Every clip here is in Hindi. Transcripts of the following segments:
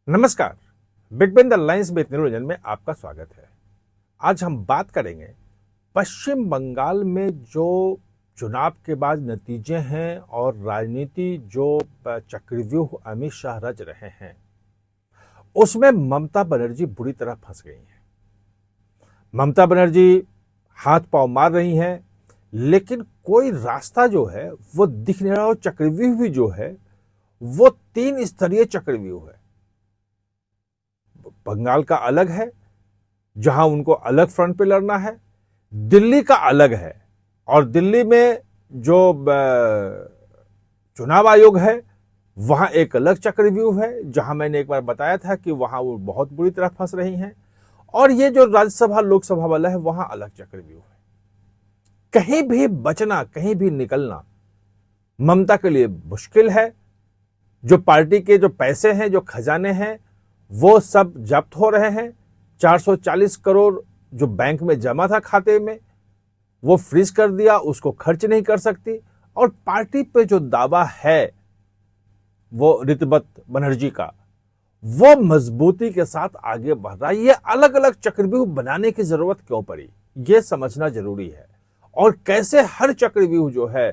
नमस्कार। Between the lines with Niranjan में आपका स्वागत है। आज हम बात करेंगे पश्चिम बंगाल में जो चुनाव के बाद नतीजे हैं और राजनीति जो चक्रव्यूह अमित शाह रच रहे हैं उसमें ममता बनर्जी बुरी तरह फंस गई हैं। ममता बनर्जी हाथ पांव मार रही हैं, लेकिन कोई रास्ता जो है वो दिख नहीं रहा। और चक्रव्यूह भी जो है वो 3 स्तरीय चक्रव्यूह है। बंगाल का अलग है, जहां उनको अलग फ्रंट पे लड़ना है। दिल्ली का अलग है, और दिल्ली में जो चुनाव आयोग है वहां एक अलग चक्रव्यूह है, जहां मैंने एक बार बताया था कि वहां वो बहुत बुरी तरह फंस रही हैं। और ये जो राज्यसभा लोकसभा वाला है वहां अलग चक्रव्यूह है। कहीं भी बचना, कहीं भी निकलना ममता के लिए मुश्किल है। जो पार्टी के जो पैसे हैं, जो खजाने हैं, वो सब जब्त हो रहे हैं। 440 करोड़ जो बैंक में जमा था खाते में, वो फ्रीज कर दिया, उसको खर्च नहीं कर सकती। और पार्टी पे जो दावा है वो ऋतुव्रत बनर्जी का, वो मजबूती के साथ आगे बढ़ रहा है। ये अलग अलग चक्रव्यूह बनाने की जरूरत क्यों पड़ी, ये समझना जरूरी है। और कैसे हर चक्रव्यूह जो है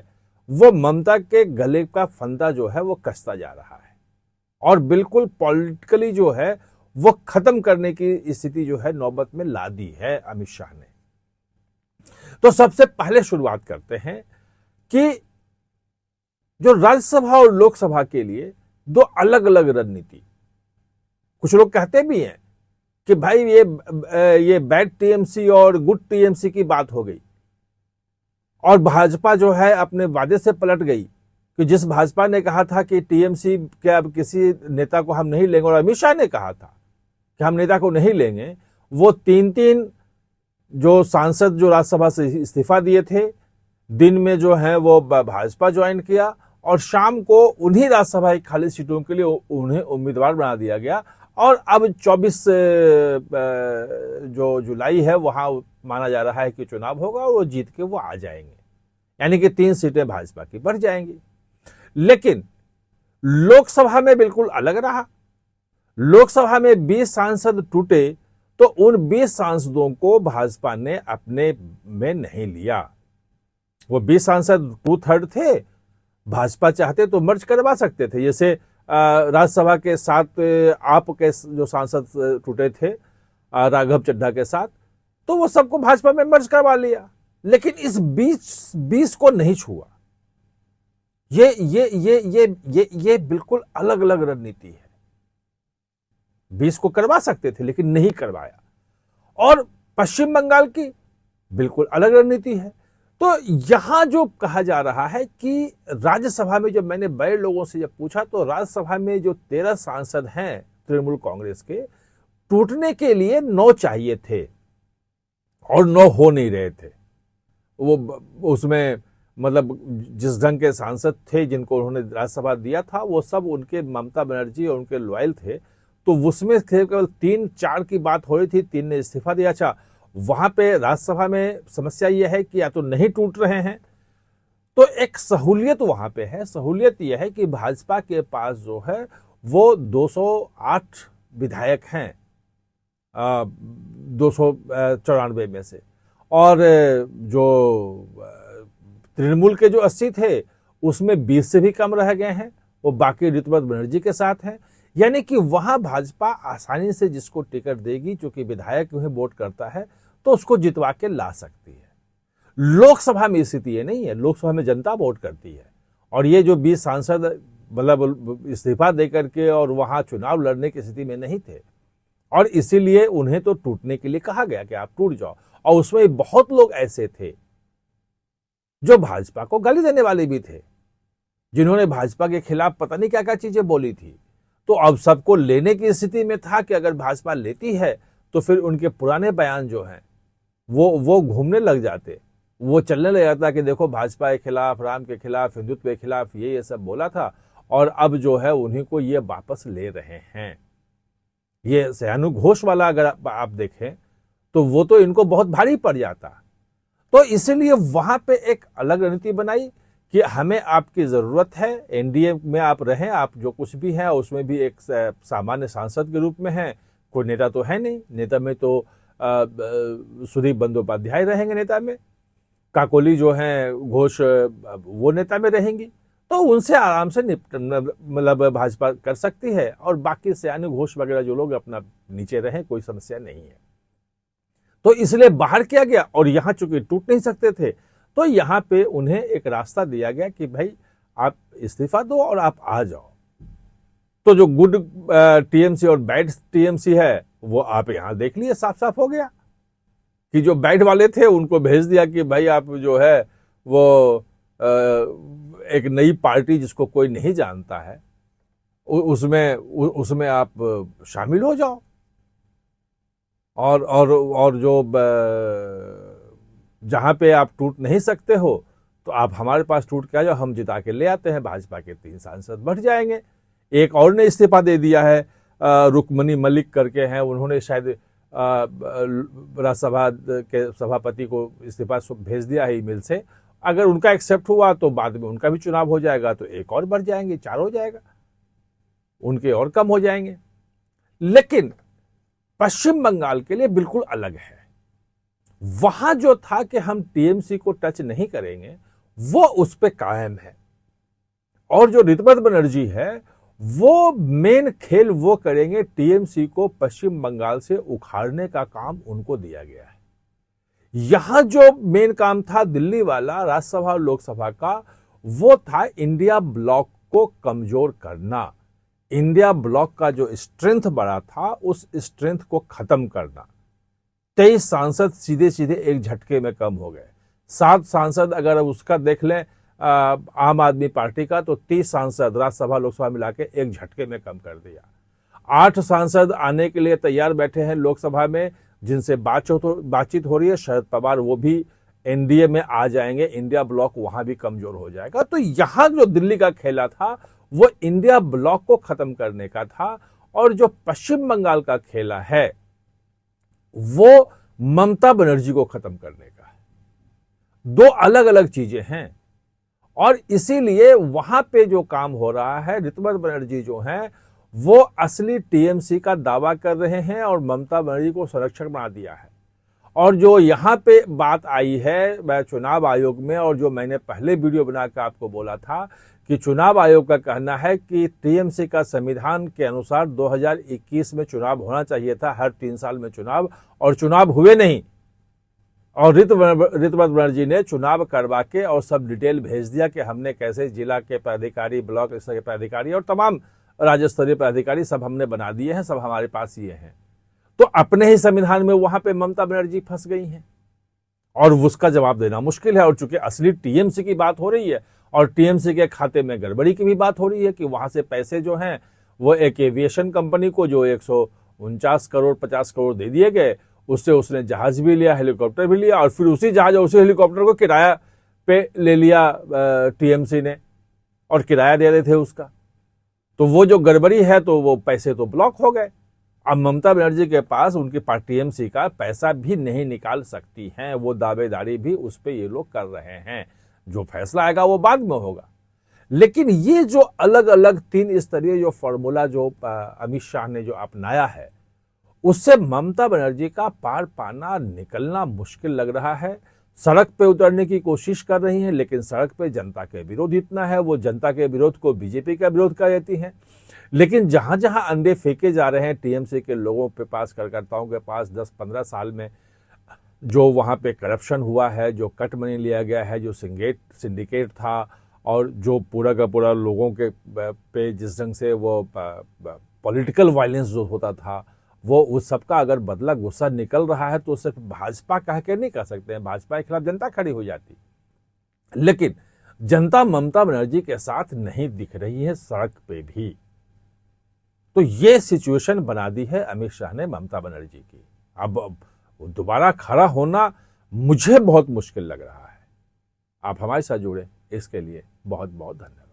वो ममता के गले का फंदा जो है वो कसता जा रहा है, और बिल्कुल पॉलिटिकली जो है वो खत्म करने की स्थिति जो है नौबत में ला दी है अमित शाह ने। तो सबसे पहले शुरुआत करते हैं कि जो राज्यसभा और लोकसभा के लिए 2 अलग अलग रणनीति। कुछ लोग कहते भी हैं कि भाई ये बैड टीएमसी और गुड टीएमसी की बात हो गई, और भाजपा जो है अपने वादे से पलट गई कि जिस भाजपा ने कहा था कि टीएमसी के अब किसी नेता को हम नहीं लेंगे, और अमित शाह ने कहा था कि हम नेता को नहीं लेंगे, वो 3-3 जो सांसद जो राज्यसभा से इस्तीफा दिए थे, दिन में जो है वो भाजपा ज्वाइन किया, और शाम को उन्हीं राज्यसभा की खाली सीटों के लिए उन्हें उम्मीदवार बना दिया गया। और अब 24 जो जुलाई है वहां माना जा रहा है कि चुनाव होगा, और वो जीत के वो आ जाएंगे, यानी कि 3 सीटें भाजपा की बढ़ जाएंगी। लेकिन लोकसभा में बिल्कुल अलग रहा। लोकसभा में 20 सांसद टूटे, तो उन 20 सांसदों को भाजपा ने अपने में नहीं लिया। वो 20 सांसद 2/3 थे। भाजपा चाहते तो मर्ज करवा सकते थे, जैसे राज्यसभा के 7 आप के जो सांसद टूटे थे राघव चड्ढा के साथ, तो वो सबको भाजपा में मर्ज करवा लिया। लेकिन इस 20 को नहीं छुआ। ये बिल्कुल अलग अलग रणनीति है। 20 को करवा सकते थे लेकिन नहीं करवाया। और पश्चिम बंगाल की बिल्कुल अलग रणनीति है। तो यहां जो कहा जा रहा है कि राज्यसभा में, जब मैंने बड़े लोगों से जब पूछा, तो राज्यसभा में जो 13 सांसद हैं तृणमूल कांग्रेस के, टूटने के लिए 9 चाहिए थे और 9 हो नहीं रहे थे। वो उसमें मतलब जिस ढंग के सांसद थे जिनको उन्होंने राज्यसभा दिया था, वो सब उनके ममता बनर्जी और उनके लॉयल थे। तो उसमें केवल 3-4 की बात हो रही थी, 3 ने इस्तीफा दिया। अच्छा, वहां पे राज्यसभा में समस्या यह है कि या तो नहीं टूट रहे हैं, तो एक सहूलियत वहां पे है। सहूलियत यह है कि भाजपा के पास जो है वो 208 विधायक हैं 294 में से, और जो तृणमूल के जो 80 थे उसमें 20 से भी कम रह गए हैं, वो बाकी ऋतुव्रत बनर्जी के साथ हैं। यानी कि वहां भाजपा आसानी से जिसको टिकट देगी, चूंकि विधायक उन्हें वोट करता है, तो उसको जितवा के ला सकती है। लोकसभा में स्थिति ये नहीं है। लोकसभा में जनता वोट करती है, और ये जो 20 सांसद मतलब इस्तीफा देकर के और वहां चुनाव लड़ने की स्थिति में नहीं थे, और इसीलिए उन्हें तो टूटने के लिए कहा गया कि आप टूट जाओ। और उसमें बहुत लोग ऐसे थे जो भाजपा को गाली देने वाले भी थे, जिन्होंने भाजपा के खिलाफ पता नहीं क्या क्या चीजें बोली थी। तो अब सबको लेने की स्थिति में था कि अगर भाजपा लेती है तो फिर उनके पुराने बयान जो हैं वो घूमने लग जाते, वो चलने लग जाता कि देखो भाजपा के खिलाफ, राम के खिलाफ, हिंदुत्व के खिलाफ ये सब बोला था, और अब जो है उन्हीं को ये वापस ले रहे हैं। ये सयानु घोष वाला अगर आप देखें तो वो तो इनको बहुत भारी पड़ जाता। तो इसीलिए वहां पे एक अलग रणनीति बनाई कि हमें आपकी ज़रूरत है, एनडीए में आप रहें, आप जो कुछ भी हैं उसमें भी एक सामान्य सांसद के रूप में हैं, कोई नेता तो है नहीं, नेता में तो सुदीप बंदोपाध्याय रहेंगे नेता में, काकोली जो हैं घोष वो नेता में रहेंगी, तो उनसे आराम से मतलब भाजपा कर सकती है, और बाकी सयानी घोष वगैरह जो लोग अपना नीचे रहें, कोई समस्या नहीं है। तो इसलिए बाहर किया गया, और यहां चूंकि टूट नहीं सकते थे तो यहां पे उन्हें एक रास्ता दिया गया कि भाई आप इस्तीफा दो और आप आ जाओ। तो जो गुड टीएमसी और बैड टीएमसी है वो आप यहां देख लिए, साफ साफ हो गया कि जो बैड वाले थे उनको भेज दिया कि भाई आप जो है वो एक नई पार्टी जिसको कोई नहीं जानता है उसमें आप शामिल हो जाओ, और जो जहां पे आप टूट नहीं सकते हो तो आप हमारे पास टूट के आ जाओ, हम जिता के ले आते हैं, भाजपा के 3 सांसद बढ़ जाएंगे। एक और ने इस्तीफा दे दिया है, रुक्मणी मलिक करके हैं, उन्होंने शायद राज्यसभा के सभापति को इस्तीफा भेज दिया है ईमेल से। अगर उनका एक्सेप्ट हुआ तो बाद में उनका भी चुनाव हो जाएगा, तो एक और बढ़ जाएंगे, 4 हो जाएगा, उनके और कम हो जाएंगे। लेकिन पश्चिम बंगाल के लिए बिल्कुल अलग है। वहां जो था कि हम टीएमसी को टच नहीं करेंगे, वो उस पर कायम है, और जो ऋतुपर्ण बनर्जी है वो मेन खेल वो करेंगे, टीएमसी को पश्चिम बंगाल से उखाड़ने का काम उनको दिया गया है। यहां जो मेन काम था दिल्ली वाला, राज्यसभा और लोकसभा का, वो था इंडिया ब्लॉक को कमजोर करना, इंडिया ब्लॉक का जो स्ट्रेंथ बढ़ा था उस स्ट्रेंथ को खत्म करना। 23 सांसद सीधे सीधे एक झटके में कम हो गए। 7 सांसद अगर उसका देख लें आम आदमी पार्टी का, तो 30 सांसद राज्यसभा लोकसभा मिला के एक झटके में कम कर दिया। 8 सांसद आने के लिए तैयार बैठे हैं लोकसभा में, जिनसे बातचीत हो रही है, शरद पवार वो भी एनडीए में आ जाएंगे, इंडिया ब्लॉक वहां भी कमजोर हो जाएगा। तो यहां जो दिल्ली का खेला था वो इंडिया ब्लॉक को खत्म करने का था, और जो पश्चिम बंगाल का खेला है वो ममता बनर्जी को खत्म करने का है। 2 अलग अलग चीजें हैं, और इसीलिए वहां पे जो काम हो रहा है, ऋतुपर्ण बनर्जी जो हैं वो असली टीएमसी का दावा कर रहे हैं और ममता बनर्जी को संरक्षक बना दिया है। और जो यहां पे बात आई है चुनाव आयोग में, और जो मैंने पहले वीडियो बनाकर आपको बोला था कि चुनाव आयोग का कहना है कि टीएमसी का संविधान के अनुसार 2021 में चुनाव होना चाहिए था, हर 3 साल में चुनाव, और चुनाव हुए नहीं। और ऋतुपर्ण बनर्जी ने चुनाव करवा के और सब डिटेल भेज दिया कि हमने कैसे जिला के पदाधिकारी, ब्लॉक स्तर के पदाधिकारी और तमाम राज्य स्तरीय पदाधिकारी सब हमने बना दिए हैं, सब हमारे पास ये हैं। तो अपने ही संविधान में वहां पे ममता बनर्जी फंस गई हैं, और उसका जवाब देना मुश्किल है। और चूंकि असली टीएमसी की बात हो रही है और टीएमसी के खाते में गड़बड़ी की भी बात हो रही है कि वहां से पैसे जो हैं वो एक एविएशन कंपनी को जो 149 करोड़ 50 करोड़ दे दिए गए, उससे उसने जहाज भी लिया, हेलीकॉप्टर भी लिया, और फिर उसी जहाज और उसी हेलीकॉप्टर को किराया पे ले लिया टीएमसी ने, और किराया दे रहे थे उसका। तो वो जो गड़बड़ी है, तो वो पैसे तो ब्लॉक हो गए। अब ममता बनर्जी के पास उनकी पार्टी टीएमसी का पैसा भी नहीं निकाल सकती हैं, वो दावेदारी भी उस पे ये लोग कर रहे हैं। जो फैसला आएगा वो बाद में होगा। लेकिन ये जो अलग अलग 3 स्तरीय जो फॉर्मूला जो अमित शाह ने जो अपनाया है, उससे ममता बनर्जी का पार पाना, निकलना मुश्किल लग रहा है। सड़क पे उतरने की कोशिश कर रही हैं, लेकिन सड़क पे जनता के विरोध इतना है, वो जनता के विरोध को बीजेपी का विरोध कर देती हैं। लेकिन जहां जहां अंडे फेंके जा रहे हैं टीएमसी के लोगों पे पास, कार्यकर्ताओं के पास, 10-15 साल में जो वहां पे करप्शन हुआ है, जो कट मनी लिया गया है, जो सिंडिकेट था, और जो पूरा का पूरा लोगों के पे जिस ढंग से वो पॉलिटिकल वायलेंस जो होता था, वो उस सबका अगर बदला गुस्सा निकल रहा है, तो सिर्फ भाजपा कह के नहीं कर सकते हैं, भाजपा के खिलाफ जनता खड़ी हो जाती। लेकिन जनता ममता बनर्जी के साथ नहीं दिख रही है सड़क पे भी। तो ये सिचुएशन बना दी है अमित शाह ने ममता बनर्जी की। अब दोबारा खड़ा होना मुझे बहुत मुश्किल लग रहा है। आप हमारे साथ जुड़े, इसके लिए बहुत बहुत धन्यवाद।